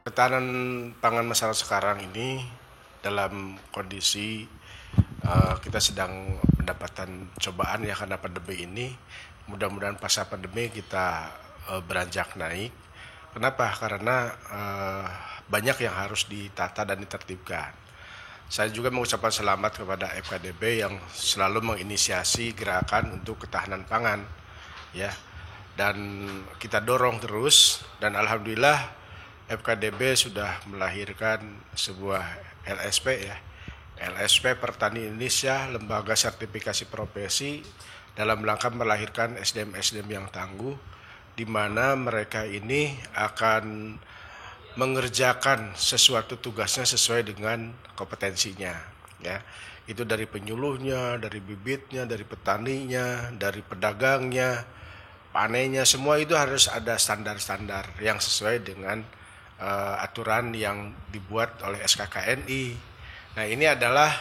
Ketahanan pangan masyarakat sekarang ini dalam kondisi kita sedang mendapatkan cobaan ya karena pandemi ini. Mudah-mudahan pasca pandemi kita beranjak naik. Kenapa? Karena banyak yang harus ditata dan ditertibkan. Saya juga mengucapkan selamat kepada FKDB yang selalu menginisiasi gerakan untuk ketahanan pangan, ya. Dan kita dorong terus dan alhamdulillah FKDB sudah melahirkan sebuah LSP ya. LSP Pertani Indonesia, Lembaga Sertifikasi Profesi, dalam rangka melahirkan SDM-SDM yang tangguh, di mana mereka ini akan mengerjakan sesuatu tugasnya sesuai dengan kompetensinya. Ya, itu dari penyuluhnya, dari bibitnya, dari petaninya, dari pedagangnya, panennya, semua itu harus ada standar-standar yang sesuai dengan aturan yang dibuat oleh SKKNI. Nah ini adalah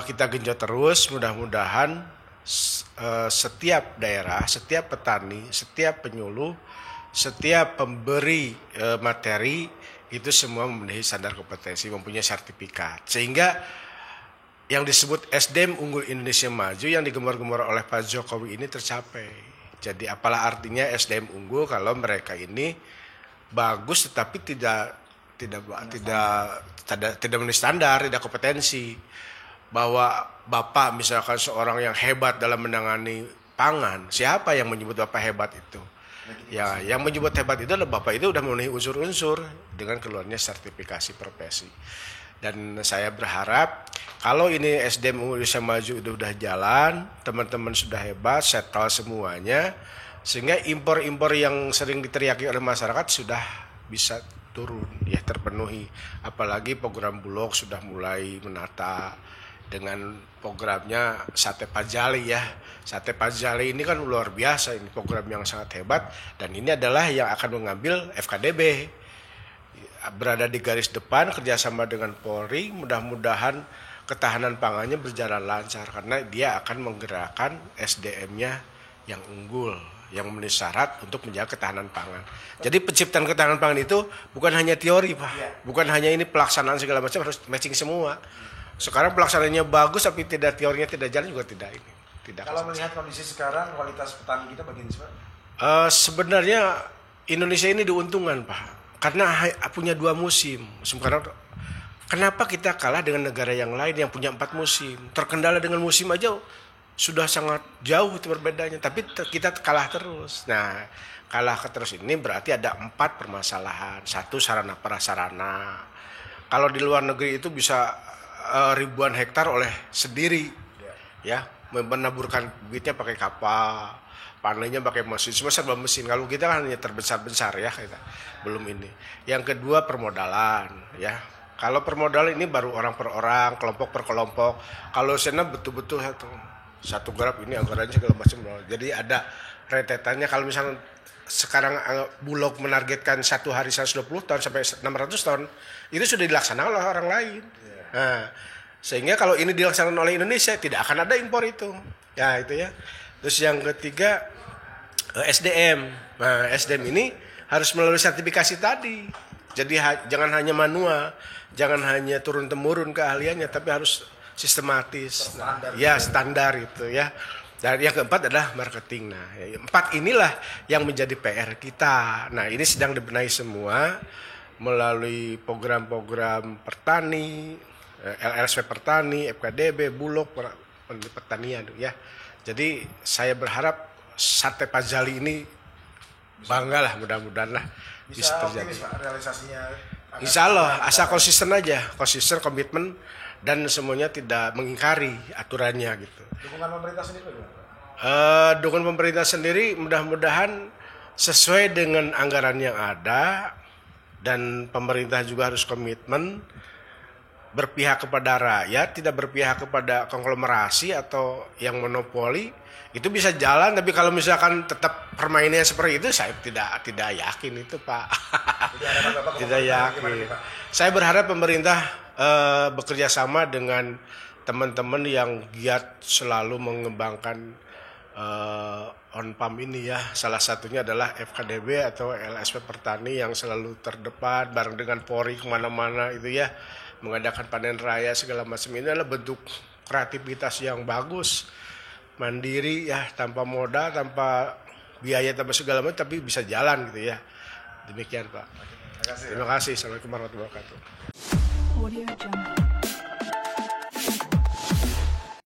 kita genjot terus, mudah-mudahan setiap daerah, setiap petani, setiap penyuluh, setiap pemberi materi itu semua memenuhi standar kompetensi, mempunyai sertifikat. Sehingga yang disebut SDM Unggul Indonesia Maju yang digembar-gembar oleh Pak Jokowi ini tercapai. Jadi apalah artinya SDM unggul kalau mereka ini bagus tetapi tidak memenuhi standar, tidak kompetensi. Bahwa Bapak misalkan seorang yang hebat dalam menangani pangan, siapa yang menyebut Bapak hebat itu? Ya, yang menyebut hebat itu adalah Bapak itu sudah memenuhi unsur-unsur dengan keluarnya sertifikasi profesi. Dan saya berharap kalau ini SDM Indonesia Maju sudah jalan, teman-teman sudah hebat, settle semuanya, sehingga impor-impor yang sering diteriaki oleh masyarakat sudah bisa turun, ya terpenuhi. Apalagi program Bulog sudah mulai menata dengan programnya Sate Pajali ya. Sate Pajali ini kan luar biasa, ini program yang sangat hebat dan ini adalah yang akan mengambil FKDB. Berada di garis depan kerjasama dengan Polri, mudah-mudahan ketahanan pangannya berjalan lancar karena dia akan menggerakkan SDM-nya yang unggul, yang memenuhi syarat untuk menjaga ketahanan pangan. Jadi penciptaan ketahanan pangan itu bukan hanya teori, Pak. Bukan hanya ini pelaksanaan segala macam, harus matching semua. Sekarang pelaksanaannya bagus tapi tidak teorinya tidak jalan juga tidak ini. Tidak. Kalau melihat kondisi sekarang kualitas petani kita bagaimana, Pak? Sebenarnya Indonesia ini diuntungkan, Pak. Karena punya 2 musim. Kenapa kita kalah dengan negara yang lain yang punya 4 musim? Terkendala dengan musim aja sudah sangat jauh itu berbedanya, tapi kita kalah terus. Nah, kalah terus ini berarti ada 4 permasalahan. 1, sarana prasarana. Kalau di luar negeri itu bisa ribuan hektar oleh sendiri, ya, menaburkan bibitnya pakai kapal, panennya pakai mesin, semua serba mesin. Kalau kita kan hanya terbesar-besar ya, kita belum ini. Yang kedua permodalan, ya. Kalau permodalan ini baru orang per orang, kelompok per kelompok. Kalau sana betul-betul satu garap ini anggarannya segala macam. Jadi ada rentetannya. Kalau misalnya sekarang Bulog menargetkan 1 hari 120 ton sampai 600 ton, itu sudah dilaksanakan oleh orang lain. Nah, sehingga kalau ini dilaksanakan oleh Indonesia tidak akan ada impor itu. Ya itu ya. Terus yang ketiga SDM. Nah, SDM ini harus melalui sertifikasi tadi. Jadi jangan hanya manual, jangan hanya turun-temurun keahliannya, tapi harus sistematis. Standar itu ya. Dan yang keempat adalah marketing. Nah, 4 inilah yang menjadi PR kita. Nah, ini sedang dibenahi semua melalui program-program pertani, LSP Pertani, FKDB, Bulog, pertanian ya. Jadi saya berharap Sate Pajali ini banggalah, mudah-mudahan lah bisa terjadi. Optimis, Pak, realisasinya. Insya Allah, asal konsisten aja, konsisten, komitmen, dan semuanya tidak mengingkari aturannya gitu. Dukungan pemerintah sendiri bagaimana, Pak? Dukungan pemerintah sendiri mudah-mudahan sesuai dengan anggaran yang ada, dan pemerintah juga harus komitmen berpihak kepada rakyat, tidak berpihak kepada konglomerasi atau yang monopoli. Itu bisa jalan, tapi kalau misalkan tetap permainannya seperti itu, saya tidak yakin itu, Pak. Tidak yakin. Saya berharap pemerintah bekerja sama dengan teman-teman yang giat selalu mengembangkan on pump ini ya. Salah satunya adalah FKDB atau LSP Pertani yang selalu terdepan bareng dengan Polri kemana-mana itu ya, mengadakan panen raya segala macam. Ini adalah bentuk kreativitas yang bagus, mandiri ya, tanpa modal, tanpa biaya, tanpa segala macam, tapi bisa jalan gitu ya. Demikian Pak. Terima kasih. Terima kasih. Assalamualaikum warahmatullahi wabarakatuh. Audio Jungle.